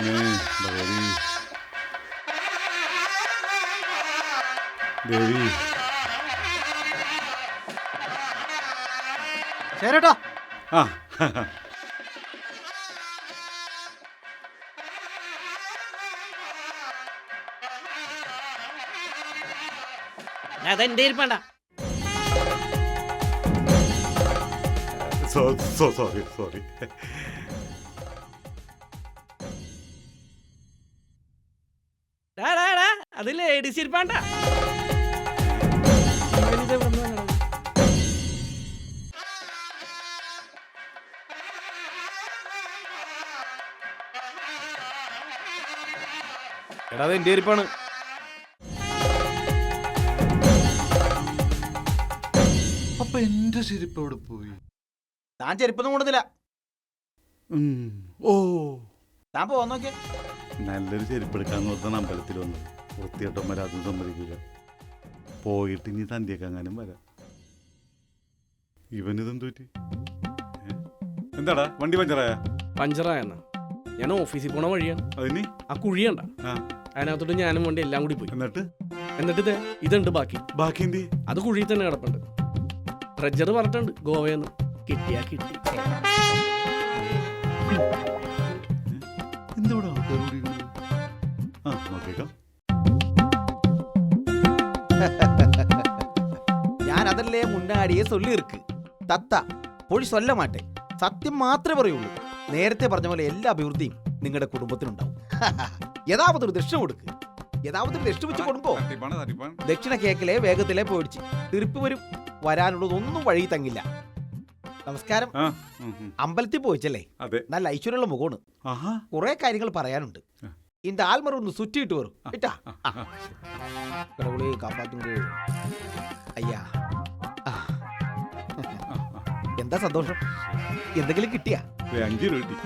ഭഗവതി ദേവി ശരിട്ടോ. ആ അതെന്റെ ഇരിപ്പണ്ട. സോറി അത് ലേഡീസ് ഇരിപ്പാണ്ട. എടാ അത് എന്റെ ഇരിപ്പാണ്. അപ്പൊ എന്റെ ചെരുപ്പ് എവിടെ പോയി? താൻ ചെരുപ്പൊന്നും കൊണ്ടുന്നില്ല. ഓ താൻ പോവാൻ നോക്കിയ നല്ലൊരു ചെരുപ്പ് എടുക്കാന്ന് പറഞ്ഞാൽ അമ്പലത്തിൽ വന്നു. വൃത്തിയായിട്ടന്മാർ അതും സമ്മതിക്കില്ല. പോയിട്ട് ഇനി സന്ധ്യക്കെങ്ങാനും വരാം. ഇവനിതെന്തു പറ്റി? എന്താടാ വണ്ടി പഞ്ചറായ? പഞ്ചറായെന്ന ഞാൻ ഓഫീസിൽ പോണ വഴിയാണ്. അതിന് ആ കുഴിയണ്ട, ആ അതിനകത്തോട്ട് ഞാനും വണ്ടി എല്ലാം കൂടി പോയി. എന്നിട്ട് ഇതുണ്ട് ബാക്കി. ബാക്കി എന്ത്? അത് കുഴിയിൽ തന്നെ കിടപ്പുണ്ട്. ട്രെജർ പറഞ്ഞിട്ടുണ്ട് ഗോവയെന്ന്. കിട്ടിയാ കിട്ടി. എന്തുകൂടാ നോക്കിയേക്കാം. ഞാൻ അതല്ലേ മുന്നാടിയെ ചൊല്ലിയിருக்கு. തത്ത പൊഴി ചൊല്ല മാട്ടെ, സത്യം മാത്രമേ പറയുള്ളൂ. നേരത്തെ പറഞ്ഞ പോലെ എല്ലാ അഭിവൃദ്ധിയും നിങ്ങളുടെ കുടുംബത്തിനുണ്ടാവും. യഥാവതൊരു ദക്ഷിണ കൊടുക്ക്. യഥാവതൊരു ദക്ഷിണ വെച്ച് കൊടുക്കോ. ദക്ഷിണ കേക്കലെ വേഗത്തിലെ പോയിടിച്ച് തിരുപ്പി വരും. വരാനുള്ളതൊന്നും വഴി തങ്ങില്ല. നമസ്കാരം. അമ്പലത്തിൽ പോയിച്ചല്ലേ? നല്ല ഐശ്വര്യമുള്ള മുഖമാണ്. കുറെ കാര്യങ്ങൾ പറയാനുണ്ട്. இந்த ஆல்மர் ஒன்று சுற்றிட்டு வரும் விட்டா. கடவுளே காப்பாத்துங்க അയ്യാ. എന്താ സന്തോഷം? എന്തെങ്കിലും കിട്ടിയാ?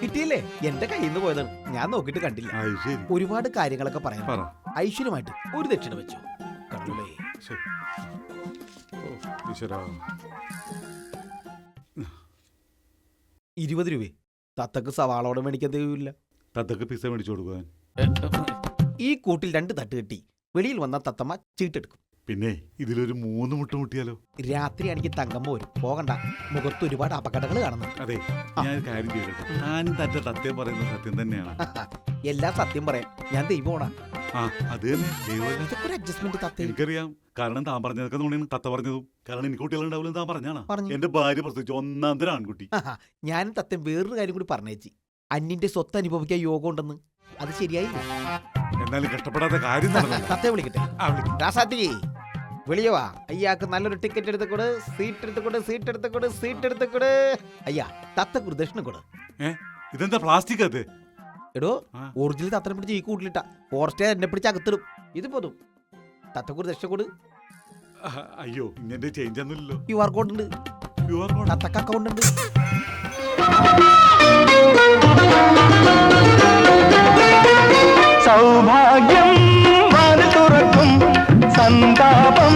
കിട്ടിയില്ലേ? എന്റെ കയ്യിൽ നിന്ന് പോയതാണ്, ഞാൻ നോക്കിട്ട് കണ്ടില്ല. ഒരുപാട് കാര്യങ്ങളൊക്കെ പറയാം. ഐശ്വര്യമായിട്ട് ഒരു ദക്ഷിണ വെച്ചു. കടവുളേ 20 രൂപ. തത്തക്ക് സവാളോടെ മേടിക്കാൻ തികയില്ല. തത്തക്ക് പിസ മേടിച്ചു കൊടുക്കാൻ. ഈ കൂട്ടിൽ 2 തട്ട് കെട്ടി വെളിയിൽ വന്ന തത്തമ്മ ചീട്ടെടുക്കും. പിന്നെ ഇതിലൊരു 3 മുട്ട മുട്ടിയാലോ? രാത്രി എനിക്ക് തങ്കമ്മ വരും. പോകണ്ട, മുഖത്ത് ഒരുപാട് അപകടങ്ങൾ കാണുന്നു. അതെ, ഞാൻ കാര്യം ചെയ്യട്ടെ. ഞാനും തത്തേ പറയുന്നത് സത്യം തന്നെയാണ്. എല്ലാം സത്യം പറയാം. ഞാൻ ദൈവമാണാ. അത് തന്നെ ഒരു അഡ്ജസ്റ്റ്മെന്റ് തത്ത. എനിക്കറിയാം. കാരണം താൻ പറഞ്ഞതൊക്കെ തോന്നിയാണ് തത്ത പറഞ്ഞതും. കാരണം എനിക്ക് കുട്ടികളുണ്ടാവില്ല താൻ പറഞ്ഞാണ്. എന്റെ ഭാര്യ പ്രസവിച്ചു 1ാം തരം ആൺകുട്ടി. ഞാനും തത്തം വേറൊരു കാര്യം കൂടി പറഞ്ഞേച്ചി. അന്യന്റെ സ്വത്ത് അനുഭവിക്കാൻ യോഗം ഉണ്ടെന്ന്. അത് ശരിയായില്ല. എന്നാലും കഷ്ടപ്പെടാത്ത കാര്യം തത്തയെ വിളിക്കട്ടെ. രാസാത്തി വെളിയോ വാ. അയ്യാക്ക് നല്ലൊരു ടിക്കറ്റ് എടുത്തുകൊട്, സീറ്റ് എടുത്തുകൊട്. അയ്യാ തത്തക്ക് ഒരു ദക്ഷിണ കൊടു. ഇതെന്താ പ്ലാസ്റ്റിക്? അത് എടോ ഒറിജിനൽ തത്തനെ പിടിച്ച് ഈ കൂട്ടിലിട്ട ഫോറസ്റ്റേ എന്നെ പിടിച്ച് അകത്തിടും. ഇത് പോതും. തത്തക്കൊരു ദക്ഷിണ കൊടു. അയ്യോ ഇങ്ങനെ ചേഞ്ച് ഒന്നുമില്ലല്ലോ. QR കോഡ് ഉണ്ട്. തത്തക്ക് അക്കൗണ്ട് ഉണ്ട്. സൗഭാഗ്യം വാതിൽ തുറക്കും, സന്താപം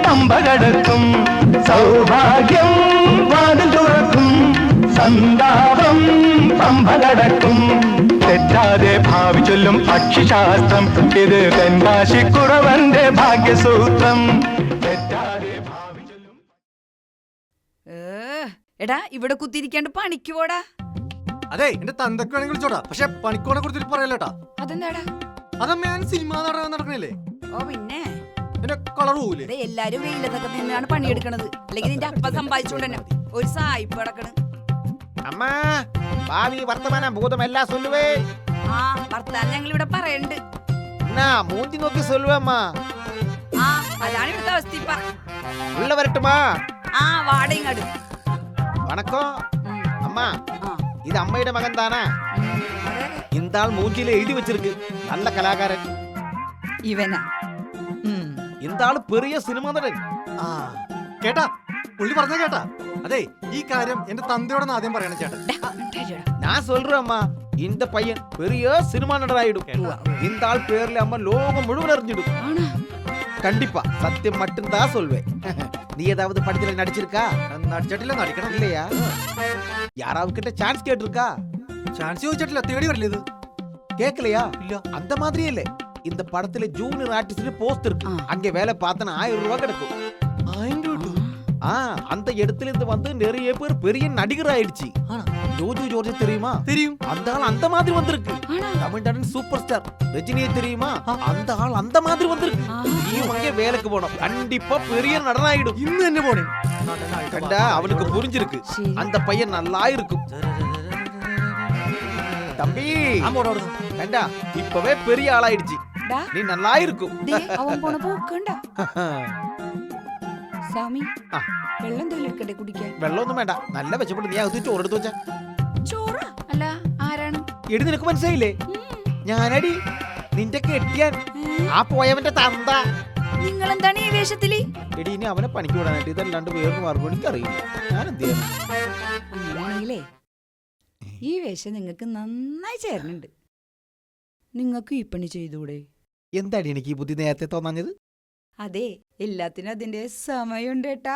പമ്പ കടക്കും. സൗഭാഗ്യം വാതിൽ തുറക്കും, സന്താപം പമ്പ കടക്കും. തെറ്റാതെ ഭാവി ചൊല്ലും പക്ഷിശാസ്ത്രം. ഇത് തെൻകാശിക്കുറവന്റെ ഭാഗ്യസൂത്രം. തെറ്റാതെ ഭാവി ചൊല്ലും. എടാ ഇവിടെ കുത്തിരിക്കാണ്ട് പണിക്ക് പോടാ. അതെ എന്റെ തന്തക്ക് വേണമെങ്കിൽ വിളിച്ചോടാ, പക്ഷെ പണിക്കോടെ കുറിച്ചിട്ട് പറയല്ലേട്ടാ. അതെന്താടാ? അതമ്മ ഞാൻ സിനിമ നാടകം നടക്കണില്ലേ. ഓ പിന്നെ എന്റെ കളർ പോവില്ലേ? എല്ലാരും വെയിലത്തൊക്കെ നിന്നാണ് പണിയെടുക്കണത്. അല്ലെങ്കിൽ നിന്റെ അപ്പ സമ്പാദിച്ചോണ്ട് തന്നെ ഒരു സായിപ്പ് കിടക്കണ്. അമ്മ ഭാവി വർത്തമാനം ഭൂതം എല്ലാം സൊല്ലുവേ. വർത്താനം ഞങ്ങൾ ഇവിടെ പറയണ്ട്. മൂഞ്ചി നോക്കി സൊല്ലുവമ്മ. അതാണ് ഇവിടുത്തെ അവസ്ഥ. ഉള്ള വരട്ടുമാ. വാടകയും വണക്കോ അമ്മ. ഇത് അമ്മയുടെ മകൻ താനാ. ഇന്താൾ മൂഞ്ചിയിലെ എഴുതി വെച്ചിருக்கு. നല്ല കലാകാരൻ ഇവനാ. ഇന്താള് പെറിയ സിനിമ നടൻ. കേട്ടാ പുള്ളി പറഞ്ഞ കേട്ടാ. അതെ ഈ കാര്യം എന്റെ തന്തയോടൊന്ന് ആദ്യം പറയണം ചേട്ടാ. ഞാൻ சொல்றேன் അമ്മ. இந்த பையன் பெரிய சினிமா நடராயிடும். இந்த ஆள் பேர்ல அம்மா லோகம் முழுவதும் அறிஞ்சிடும். கண்டிப்பா சத்தியம் மட்டும் தான் சொல்வேன். நீ ஏதாவது படத்துல நடிச்சிருக்கா? നടിച്ചിട്ടില്ല, നടിക്കണം. இல்லையா? யாராவது கிட்ட சான்ஸ் கேட்டிருக்கா? ചാൻസ് ചോദിച്ചിട്ടില്ല, തേടി വരില്ല. ഇത് கேட்கலையா இல்ல. அந்த மாதிரியே இந்த படத்துல ஜூனியர் ஆர்டிஸ்ட் போஸ்ட் இருக்கு ஆ. அங்க வேலை பார்த்தனா 1000 ரூபாய் கிடைக்கும். 1000 ரூபாய். அந்த இடத்துல இருந்து வந்து நிறைய பேர் பெரிய நடிகர் ஆயிடுச்சு. ஆனா ஜோஜு ஜோர்ஜ் தெரியுமா? தெரியும். அந்த ஆள் அந்த மாதிரி வந்திருக்கு. ஆனா தமிழ்நாட்டின் சூப்பர் ஸ்டார் ரஜினியை தெரியுமா? ஆ. அந்த ஆள் அந்த மாதிரி வந்திருக்கு. ஆ. நீயும் அங்கே வேலைக்கு போனோம், கண்டிப்பா பெரிய நடனம் ஆயிடும். ഇന്ന് തന്നെ പോണേ. கண்டா அவனுக்கு புரிஞ்சிருக்கு. சரி. அந்த பையன் நல்லா இருக்கும். தம்பி ആമോടോട്. கண்டா இப்பவே பெரிய ஆளாயிடுச்சு. ഡാ, நீ நல்லா இருக்கும். ദേ, അവൻ പോണ പോക്കണ്ട സ്വാമി. ആ. വെള്ളം എന്തെങ്കിലും എടുക്കട്ടെ കുടിക്കാൻ? വെള്ളമൊന്നും വേണ്ട, നല്ല വെച്ചപ്പെട്ട് നീ അകത്ത് ചോറെടുത്ത് വെച്ചാ. ചോറ അല്ല, ആരാണ്? എടി നിനക്ക് മനസ്സിലായില്ലേ? ഞാനടി നിന്റെ കെട്ടിയാൻ, ആ പോയവന്റെ തന്ത. നിങ്ങൾ എന്താണ് ഈ വേഷത്തില്? എടി ഇനി അവനെ പണിക്ക് വിടാനായിട്ട് ഇതല്ലാണ്ട് വേറൊരു മാർഗം എനിക്കറിയില്ല. ഞാൻ എന്ത് ചെയ്യാൻ? അങ്ങനെയാണെങ്കിലേ ഈ വേഷം നിങ്ങൾക്ക് നന്നായി ചേരുന്നുണ്ട്. നിങ്ങൾക്ക് ഈ പണി ചെയ്തൂടെ? എന്താടി എനിക്ക് ഈ ബുദ്ധി നേരത്തെ തോന്നാഞ്ഞത്? അതെ, എല്ലാത്തിനും അതിന്റെ സമയമുണ്ട് ഏട്ടാ.